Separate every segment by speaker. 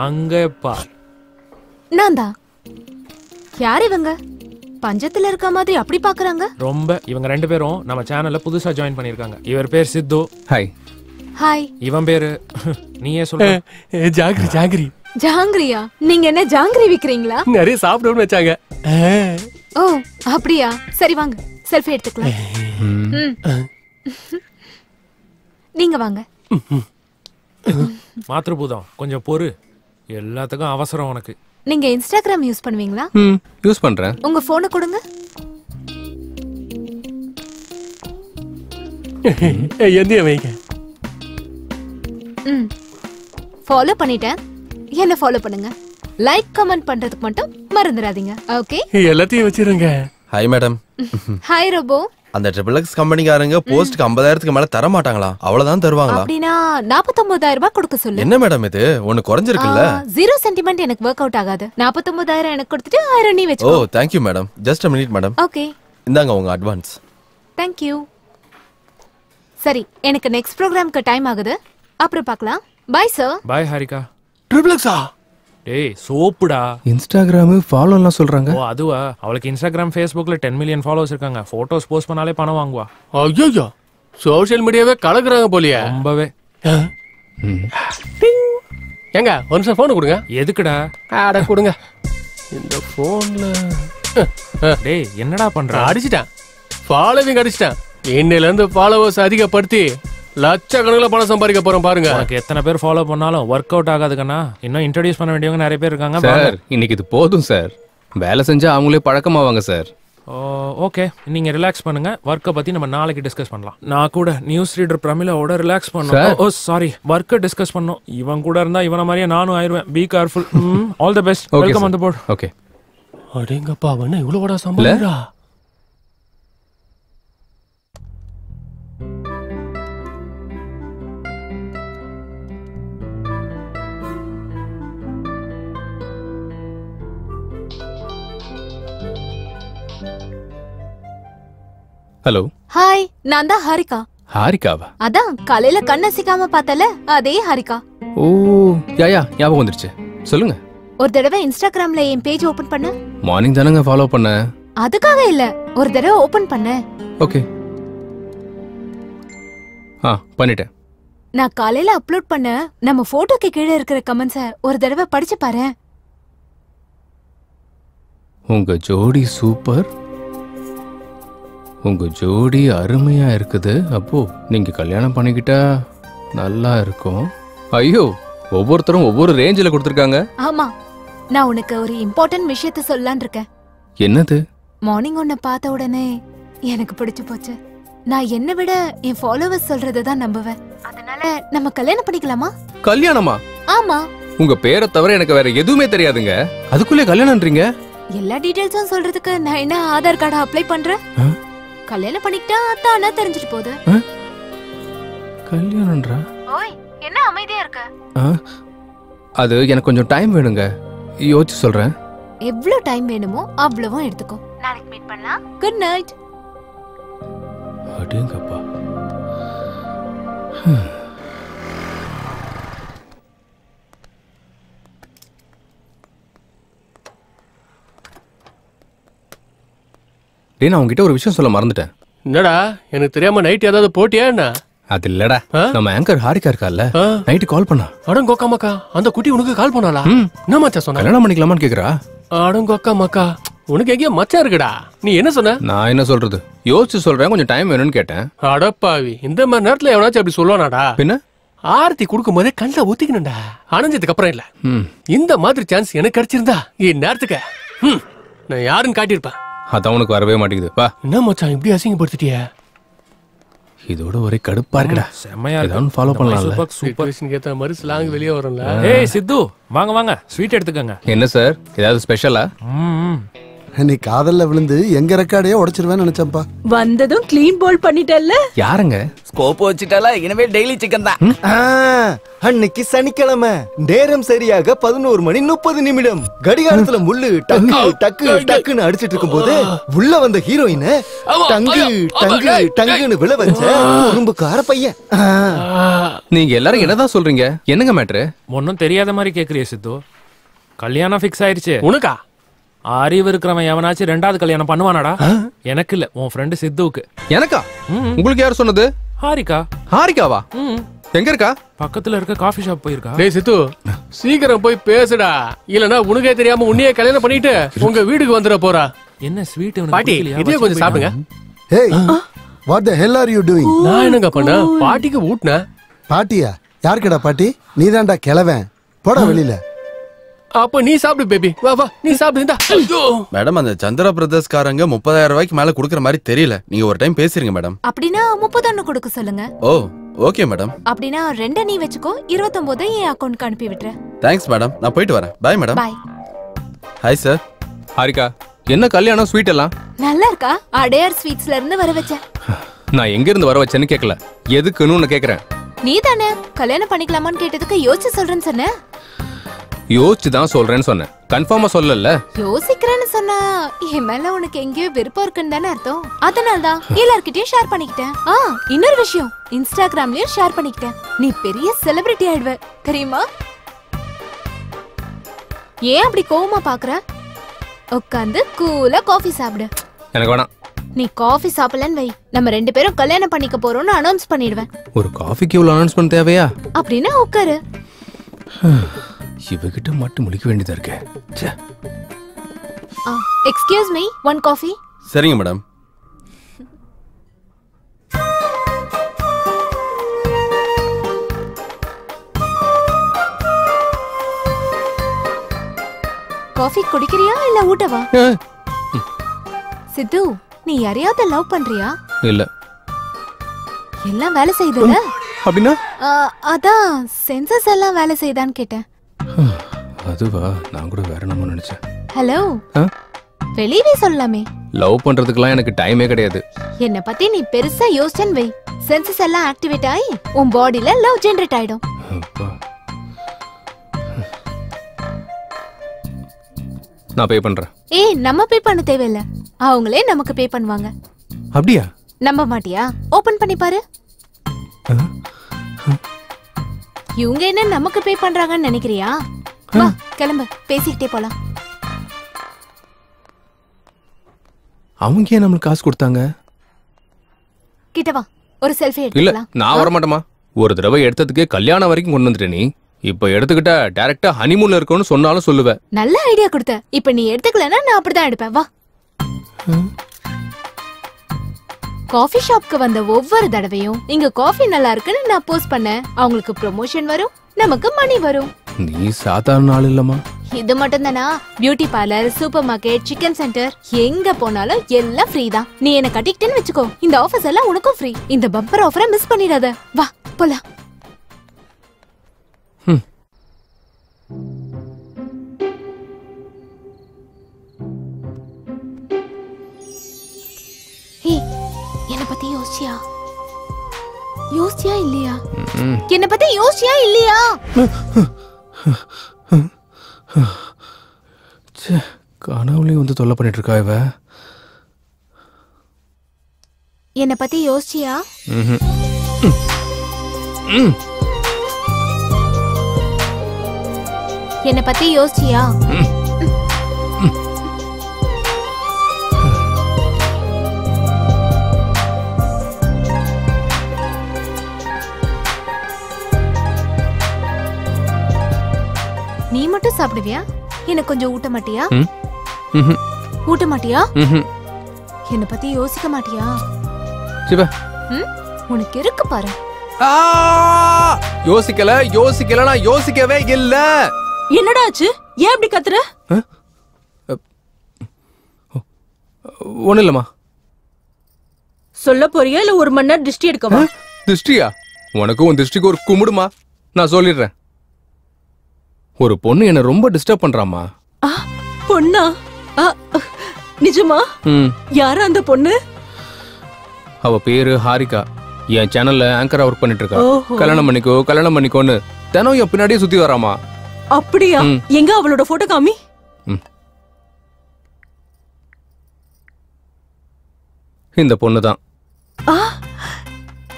Speaker 1: அங்க பார்.
Speaker 2: நான் தான். யார் இவங்க? பஞ்சத்துல இருக்க மாதிரி அப்படி பாக்குறாங்க.
Speaker 1: ரொம்ப இவங்க ரெண்டு பேரும் நம்ம சேனல்ல புதுசா ஜாயின் பண்ணிருக்காங்க. இவர் பேர் சித்து.
Speaker 3: ஹாய்.
Speaker 2: ஹாய்.
Speaker 1: இவன் பேரு நீயே சொல்லு.
Speaker 4: ஜாங்கிரி. ஜாங்கிரி
Speaker 2: ஜாங்கிரியா? நீங்க என்ன ஜாங்கிரி விக்கிறீங்களா?
Speaker 4: நிறைய சாப்பிடணும்னு வச்சாங்க.
Speaker 2: ஓ அப்படியா? சரி வாங்க செல்ஃபி எடுத்துக்கலாம். நீங்க வாங்க.
Speaker 1: மாத்ருபூதம் கொஞ்சம் பொறு, எல்லாத்துக்கும் அவசரம் உனக்கு.
Speaker 2: நீங்க இன்ஸ்டாகிராம் யூஸ் பண்ணுவீங்களா?
Speaker 3: யூஸ் பண்றேன்.
Speaker 2: உங்க போனை கொடுங்க.
Speaker 4: எந்த வைங்க.
Speaker 2: ஃபாலோ பண்ணிட்டேன். என்ன ஃபாலோ பண்ணுங்க. லைக் கமெண்ட் பண்றதுக்கு மட்டும் மறந்துடாதீங்க. ஓகே?
Speaker 4: எல்லாத்தையும் வச்சிருங்க.
Speaker 5: Hi madam.
Speaker 2: ஹாய் ரோபோ.
Speaker 5: அந்த XXX கம்பெனிக்காரங்க போஸ்ட்க்கு 50,000க்கு மேல தர மாட்டாங்களா? அவ்வளவுதான் தருவாங்களா?
Speaker 2: அப்படினா 49,000 ரூபாய் கொடுக்க சொல்லு.
Speaker 5: என்ன மேடம் இது? ஒன்னு குறஞ்சிருக்குல்ல?
Speaker 2: ஜீரோ சென்டிமெண்ட் எனக்கு வொர்க் அவுட் ஆகாது. 49,000 எனக்கு கொடுத்துட்டு 1000 நீ வெச்சுக்கோ.
Speaker 5: ஓ thank you madam. just a minute madam.
Speaker 2: Okay.
Speaker 5: இந்தாங்க உங்க அட்வான்ஸ்.
Speaker 2: thank you. சரி எனக்கு நெக்ஸ்ட் ப்ரோகிராம்க்கு டைம் ஆகுது. அப்புறம் பார்க்கலாம். Bye sir.
Speaker 1: பை ஹாரிகா.
Speaker 4: XXXா?
Speaker 1: டேய் சோப்புடா.
Speaker 3: இன்ஸ்டாகிராம் ஃபாலோலாம் சொல்றாங்க.
Speaker 1: ஓ அதுவா? அவளுக்கு இன்ஸ்டாகிராம் ஃபேஸ்புக்ல 10 மில்லியன் ஃபாலோவர்ஸ் இருக்காங்க. போட்டோஸ் போஸ்ட் பண்ணாலே பணம் வாங்குவா.
Speaker 4: ஐயோ சோஷியல் மீடியாவே கலக்குறாங்க போலியே.
Speaker 1: ரொம்பவே.
Speaker 4: ஏங்க ஒரு நிமிஷம் போன் கொடுங்க.
Speaker 1: எதுக்குடா?
Speaker 4: அட கொடுங்க. இந்த போன்ல
Speaker 1: டேய் என்னடா பண்ற?
Speaker 4: அடிச்சிட்டேன். ஃபாலோவிங் அடிச்சிட்டேன். இன்னையில இருந்து ஃபாலோவர்ஸ் அதிகப்படுத்தி லட்சக்கணக்கில் பணம் சம்பாதிக்க போறோம் பாருங்க.
Speaker 1: உனக்கு எத்தனை பேர் ஃபாலோ பண்ணாலும் ஒர்க் அவுட் ஆகாதுக்கண்ணா. இன்னும் இன்ட்ரோடியூஸ் பண்ண வேண்டியவங்க நிறைய பேர் இருக்காங்க
Speaker 3: சார். இன்னைக்கு இது போதும் சார். வேலை செஞ்சா அவங்களே பழக்கமாவாங்க சார்.
Speaker 1: ஓகே நீங்க ரிலாக்ஸ் பண்ணுங்க. ஒர்க்கை பத்தி நம்ம நாளைக்கு டிஸ்கஸ் பண்ணலாம். நான் கூட நியூஸ் ரீடர் பிரமிளாவோட ரிலாக்ஸ் பண்ணோம். ஓ சாரி ஒர்க்கை டிஸ்கஸ் பண்ணோம். இவன் கூட இருந்தா இவன மாதிரியே நானும் ஆயிருவேன். Be careful. All the best. Welcome on the board.
Speaker 3: Okay.
Speaker 4: அடேங்கப்பா அவன இவ்வளவு வடா சம்பாதிக்கிறா.
Speaker 3: ஹலோ.
Speaker 2: ஹாய் நான் தான் ஹாரிகா.
Speaker 3: ஹாரிகாவா?
Speaker 2: அதான் காலையில கண்ணசிக்காம பார்த்தல அதே ஹாரிகா.
Speaker 3: ஓ யா ஞாபகம் வந்துருச்சு. சொல்லுங்க.
Speaker 2: ஒரு தடவை இன்ஸ்டாகிராம்ல என் பேஜ் ஓபன் பண்ண.
Speaker 3: மார்னிங் தானங்க ஃபாலோ பண்ண.
Speaker 2: அதுக்காக இல்ல, ஒரு தடவை ஓபன் பண்ண.
Speaker 3: ஓகே. பண்ணிட்டேன்.
Speaker 2: நான் காலையில அப்லோட் பண்ண நம்ம போட்டோக்கு கீழே இருக்கிற கமெண்ட்ஸ ஒரு தடவை படிச்சு பாரு.
Speaker 3: உங்க ஜோடி சூப்பர். உங்க ஜோடி அருமையா இருக்குது. அப்போ நீங்க கல்யாணம் பண்ணிக்கிட்டா நல்லா இருக்கும். ஐயோ ஒவ்வொருத்தரும் ஒவ்வொரு ரேஞ்சில கொடுத்திருக்காங்க.
Speaker 2: ஆமா நான் உனக்கு ஒரு இம்பார்ட்டன்ட் விஷயத்தை சொல்லலாம்னு இருக்கேன்.
Speaker 3: என்னது?
Speaker 2: மார்னிங் உன்னை பார்த்த உடனே எனக்கு பிடிச்சு போச்சு. நான் என்னை விட என் ஃபாலோவர்ஸ் சொல்றதை தான் நம்புவேன். அதனால நம்ம கல்யாணம் பண்ணிக்கலாமா?
Speaker 3: கல்யாணமா?
Speaker 2: ஆமா.
Speaker 3: உங்க பேரை தவிர எனக்கு வேற எதுவுமே தெரியாதுங்க. அதுக்குள்ளே கல்யாணம்ன்றீங்க?
Speaker 2: எல்லா டீடைல்ஸும் சொல்றதுக்கு நான் என்ன ஆதார் கார்டு அப்ளை பண்றேன்? கல்யாணம் பண்ணிக்கிட்டா தானா தெரிஞ்சிட்டு போகுது.
Speaker 3: கல்யாணம்ன்றா?
Speaker 2: ஓய் என்ன அமைதியா இருக்க?
Speaker 3: அது எனக்கு கொஞ்சம் டைம் வேணுங்க. யோசிச்சு சொல்றேன்.
Speaker 2: எவ்வளவு டைம் வேணுமோ அவ்வளவும் எடுத்துக்கோ. நாளைக்கு மீட் பண்ணலாம். Good night.
Speaker 3: அடேங்கப்பா. நான் உங்ககிட்ட ஒரு விஷயம் சொல்ல மறந்துட்டேன்.
Speaker 4: என்னடா எனக்கு தெரியாம நைட் ஏதாவது போட்டியா என்ன?
Speaker 3: அது இல்லடா, நம்ம ஆங்கர் ஹாரிகா இருக்கால, நைட் கால் பண்ணா.
Speaker 4: அடங்கோக்கா மக்கா, அந்த குட்டி உனக்கு கால் பண்ணாளா? என்ன மச்சான் சொன்னா?
Speaker 3: கல்யாணம் பண்ணிக்கலாமான்னு கேக்குறா.
Speaker 4: அடங்கோக்கா மக்கா, உனக்கு எங்கேயா மச்சான் இருக்குடா. நீ என்ன சொன்ன?
Speaker 3: நான் என்ன சொல்றது, யோசிச்சு சொல்றேன், கொஞ்சம் டைம் வேணும்னு கேட்டேன்.
Speaker 4: அடப்பாவி, இந்த மாதிரி நேரத்துல எவனாச்சும் அப்படி சொல்லுவானாடா?
Speaker 3: பின்ன
Speaker 4: ஆர்த்தி கொடுக்கும் போதே கண்ணில் ஊத்திக்கணும்டா, அணைஞ்சதுக்கு அப்புறம் இல்ல. இந்த மாதிரி சான்ஸ் எனக்கு கிடைச்சிருந்தா இந்நேரத்துக்கு நான் யாருன்னு காட்டியிருப்பேன்.
Speaker 3: அதான் உனக்கு வரவே மாட்டேங்குது. பா
Speaker 4: என்ன மச்சான் இப்படி அசிங்கப்படுத்திட்டிய?
Speaker 3: இதோட ஒரே கடுப்பா இருக்குடா.
Speaker 1: செமையா
Speaker 3: இருக்கு. ஃபாலோ பண்ணலாம்ல.
Speaker 4: சிச்சுவேஷனுக்கு ஏத்த மாதிரி ஸ்லாங் வெளிய வரும்ல.
Speaker 1: ஏய் சித்து, வாங்க வாங்க, ஸ்வீட் எடுத்துக்கங்க.
Speaker 3: என்ன சார், ஏதாவது ஸ்பெஷலா?
Speaker 6: நீ காதல்ல விழுந்து எங்க ரெக்கார்டையே உடைச்சிருவேன்னு நினைச்சேன்ப்பா.
Speaker 7: வந்ததும் க்ளீன் போல் பண்ணிட்டல்ல.
Speaker 3: யாருங்க?
Speaker 8: ஸ்கோப் வச்சிட்டால இனிமே டெய்லி சிக்கன் தான்.
Speaker 9: அன்னைக்கு சனிக்கிழமை நேரம் சரியாக 11:30 கடிகாரத்துல முள்ளு டக்கு டக்கு டக்குன்னு அடிச்சிட்டு இருக்கும் போது உள்ள வந்த ஹீரோயின் டங்கு டங்கு டங்குன்னு விழ வச்ச குறும்புக்கார பையன்.
Speaker 3: நீங்க எல்லாரும் என்னதான் சொல்றீங்க? என்னங்க மேட்ரு?
Speaker 1: ஒன்னும் தெரியாத மாதிரி கேக்குறிய சித்து. கல்யாணம் ஃபிக்ஸ் ஆயிருச்சு.
Speaker 4: உனக்கா?
Speaker 1: அறிவு இருக்கிறவன் எவனாச்சும் 2வது கல்யாணம் பண்ணுவானாடா? எனக்கு இல்ல, உன் ஃப்ரெண்டு சித்துவுக்கு.
Speaker 3: எனக்கா? உங்களுக்கு யார் சொன்னது?
Speaker 1: ஹாரிகா.
Speaker 3: ஹாரிகாவா? எங்க இருக்கா?
Speaker 1: பக்கத்துல இருக்க காஃபி ஷாப் போயிருக்கா.
Speaker 4: டேய் சித்து, சீக்கிரம் போய் பேசுடா, இல்லனா உனக்கே தெரியாம உன்னையே கல்யாணம் பண்ணிட்டு உங்க வீட்டுக்கு வந்துட போறா.
Speaker 1: என்ன ஸ்வீட்
Speaker 4: பாட்டி, இதே கொஞ்சம் சாப்பிடுங்க.
Speaker 6: ஏய், what the hell are you doing?
Speaker 4: நான் என்னங்க பண்ண? பாட்டிக்கு ஊட்ன.
Speaker 6: பாட்டியா? யாருக்குடா பாட்டி? நீதான்டா கிழவன். போடா வெளியில.
Speaker 4: அப்ப நீ சாப்பிடு பேபி. வா வா, நீ சாப்பிடுடா.
Speaker 5: மேடம், அந்த சந்திரா பிரதர்ஸ் காரங்க 30,000 ரூபாய்க்கு மேல குடுக்குற மாதிரி தெரியல. நீங்க ஒரு டைம் பேசுறீங்க மேடம்.
Speaker 2: அப்படின்னா 31 கொடுக்க சொல்லுங்க.
Speaker 5: ஓ, ஓகே மேடம்.
Speaker 2: அப்படின்னா 2 நீ வெச்சுக்கோ, 29 என் அக்கவுண்ட்க்கு அனுப்பி விட்டுறேன்.
Speaker 5: தேங்க்ஸ் மேடம், நான் போயிட்டு வரேன். Bye madam.
Speaker 2: Bye.
Speaker 5: Hi sir.
Speaker 3: Harika, என்ன கல்யாணம் ஸ்வீட் எல்லாம்?
Speaker 2: நல்லா இருக்கா? அடையார் ஸ்வீட்ஸ்ல இருந்து வர வச்சேன்.
Speaker 3: நான் எங்க இருந்து வர வச்சேன்னு கேட்கல, எதுக்குன்னு உன்னை கேக்குறேன்.
Speaker 2: நீ தானே கல்யாணம் பண்ணிக்கலாமான்னு கேட்டதுக்கு யோசிச்சு சொல்றேன்னு சொன்ன.
Speaker 3: யோசிச்சு தான் சொல்றேன்னு சொன்னேன், கன்ஃபார்மா சொல்லல.
Speaker 2: யோசிக்கிறேன்னு சொன்னா என் மேல உனக்கு எங்கேயோ விருப்பம் இருக்குன்னு தானே அர்த்தம். அதனாலதான் எல்லார்கிட்டயும் ஷேர் பண்ணிக்கிட்டேன். இன்னொரு விஷயம், இன்ஸ்டாகிராம்லயும் ஷேர் பண்ணிக்கிட்டேன். நீ பெரிய செலிபிரிட்டி ஆயிடுவ தெரியுமா? ஏன் அப்படி கோவமா பாக்குற? உட்காந்து கூலா காஃபி சாப்பிடு.
Speaker 3: எனக்கு வேணாம்.
Speaker 2: நீ காஃபி சாப்பிடலன்னு வை, நம்ம 2 பேரும் கல்யாணம் பண்ணிக்க போறோம்னு அனௌன்ஸ் பண்ணிடுவேன்.
Speaker 3: ஒரு காஃபிக்கு இவ்வளவு அனௌன்ஸ்மென்ட் தேவையா?
Speaker 2: அப்படின்னா உட்காரு.
Speaker 3: இவகிட்ட மட்டும் முழிக்க வேண்டியதா இருக்கு.
Speaker 2: Excuse me, 1 coffee.
Speaker 5: சரிங்க மேடம்.
Speaker 2: காஃபி குடிக்கிறியா இல்ல ஊட்டவா? சித்து, நீ யாரையாவது லவ் பண்றியா?
Speaker 3: இல்ல.
Speaker 2: எல்லாம் வேலை செய்யுதுல?
Speaker 3: அப்படின்னா?
Speaker 2: அதான் சென்சஸ் எல்லாம் வேலை செய்தான்னு கேட்டேன்.
Speaker 3: அதுவா? நான் கூட வேற என்னமோ நினைச்சேன்.
Speaker 2: ஹலோ, வெளியவே சொல்லலாமே.
Speaker 3: லவ் பண்றதுக்குலாம் எனக்கு டைமே கிடையாது.
Speaker 2: என்ன பத்தி நீ பெருசா யோசிச்சேன்னு வை, சென்சஸ் எல்லாம் ஆக்டிவேட் ஆகி உன் பாடியில லவ் ஜெனரேட் ஆயிடும்.
Speaker 3: நான் பே பண்றேன்.
Speaker 2: ஏய், நம்ம பே பண்ண தேவையில்ல, அவங்களே நமக்கு பே பண்ணுவாங்க.
Speaker 3: அப்படியா?
Speaker 2: நம்ப மாட்டியா? ஓபன் பண்ணி பாரு. இவங்க என்ன நமக்கு பே பண்றாங்கன்னு நினைக்கிறியா? வா கிளம்பு, பேசிக்கிட்டே போலாம்.
Speaker 3: அவங்க ஏன் நம்மளுக்கு காசு கொடுத்தாங்க?
Speaker 2: கிட்ட வா, ஒரு செல்ஃபி
Speaker 3: இல்ல,
Speaker 2: எடுத்துக்கலாம்.
Speaker 3: நான் வர மாட்டேமா. ஒரு தடவை எடுத்ததுக்கே கல்யாணம் வரைக்கும் கொண்டு வந்துட்ட நீ. இப்ப எடுத்துக்கிட்ட டைரக்டா ஹனிமூன்ல இருக்கணும்னு சொன்னாலும் சொல்லுவேன்.
Speaker 2: நல்ல ஐடியா கொடுத்த. இப்ப நீ எடுத்துக்கலனா நான் அப்படிதான் எடுப்பேன். வா. காஃபி ஷாப்க்கு வந்த ஒவ்வொரு தடவையும் இங்க காஃபி நல்லா இருக்குன்னு நான் போஸ்ட் பண்ணேன். அவங்களுக்கு ப்ரமோஷன் வரும், நமக்கு மணி வரும்.
Speaker 3: நீ சாதாரண ஆள் இல்லம்மா.
Speaker 2: இது மட்டும் தானா? Beauty parlour, super market, chicken centre, எங்க போனாலும் எல்லாம் ஃப்ரீ தான். நீ என்ன கட்டிக்கிட்டேன்னு வெச்சுக்கோ, இந்த ஆஃபர்ஸ் எல்லாம் உனக்கும் ஃப்ரீ. இந்த பம்பர் ஆஃபரை மிஸ் பண்ணிடாத. வா போலாம். என்ன பத்தி யோசிச்சியா? யோசிச்சியா இல்லையா? என்ன பத்தி யோசிச்சியா இல்லையா?
Speaker 3: கனவுலயும் வந்து தொல்லை பண்ணிட்டு இருக்கா இவ.
Speaker 2: என்ன பத்தி யோசிச்சியா? என்ன பத்தி யோசிச்சியா? நீ மட்டும் சாப்பிடுவியா? என்ன கொஞ்சம் ஊட்ட மாட்டியா? ஊட்ட மாட்டியா? என்ன பத்தி யோசிக்க மாட்டியா?
Speaker 3: சிவா,
Speaker 2: உனக்கு இருக்கு பாரு.
Speaker 3: யோசிக்கல யோசிக்கல, நான் யோசிக்கவே இல்ல.
Speaker 7: என்னடா ஆச்சு? ஏன் இப்படி கத்துற?
Speaker 3: ஒண்ணு இல்லம்மா.
Speaker 7: சொல்ல போறியா இல்ல 1 மணி நேரம் திருஷ்டி எடுக்கவா?
Speaker 3: திருஷ்டியா? உனக்கும் உன் திருஷ்டிக்கு ஒரு கும்பிடுமா. நான் சொல்லிடுறேன். ஒரு பொண்ணு என்ன ரொம்ப டிஸ்டர்ப் பண்றாமா.
Speaker 7: பொண்ணா? நிஜமா? யாரா அந்த பொண்ணு?
Speaker 3: அவ பேரு ஹாரிகா. என் சேனல்ல ஆங்கரா ஒர்க் பண்ணிட்டு இருக்கா. கல்யாணம் பண்ணிக்கோ கல்யாணம் பண்ணிக்கோன்னு தினம் என் பின்னாடியே சுத்தி வராமா.
Speaker 7: அப்படியா? எங்க அவளோட போட்டோ காமி.
Speaker 3: இந்த பொண்ணு தான்.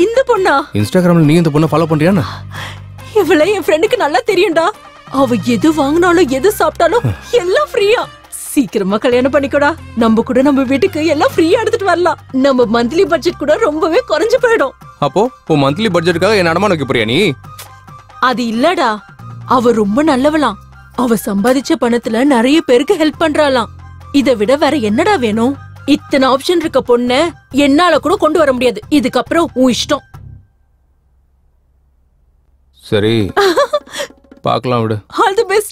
Speaker 7: இந்த பொண்ணா?
Speaker 3: இன்ஸ்டாகிராம்ல நீ இந்த பொண்ணை ஃபாலோ பண்றியானா?
Speaker 7: இவளை என் ஃப்ரெண்டுக்கு நல்லா தெரியும்டா. அவ எது வாங்கினாலும் எது சாப்பிட்டாலும் எல்லாம் ஃப்ரீயா. சீக்கிரமா கல்யாணம் பண்ணிக்கோடா. நம்ம கூட நம்ம வீட்டுக்கு எல்லாம் ஃப்ரீயா எடுத்துட்டு வரலாம். நம்ம மந்த்லி பட்ஜெட் கூட ரொம்பவே குறைஞ்சு போயிடும்.
Speaker 3: அப்போ உன் மந்த்லி பட்ஜெட்டுக்காக என்ன அடமான வைக்க போறியா நீ?
Speaker 7: அது இல்லடா, அவ ரொம்ப நல்லவளாம். அவ சம்பாதிச்ச பணத்துல நிறைய பேருக்கு ஹெல்ப் பண்றாளாம். இதை விட வேற என்னடா வேணும்? இத்தனை ஆப்ஷன் இருக்க பொண்ண என்னால கூட கொண்டு வர முடியாது. இதுக்கப்புறம் உன் இஷ்டம்.
Speaker 3: சரி பார்க்கலாம் விடு.
Speaker 7: All the best.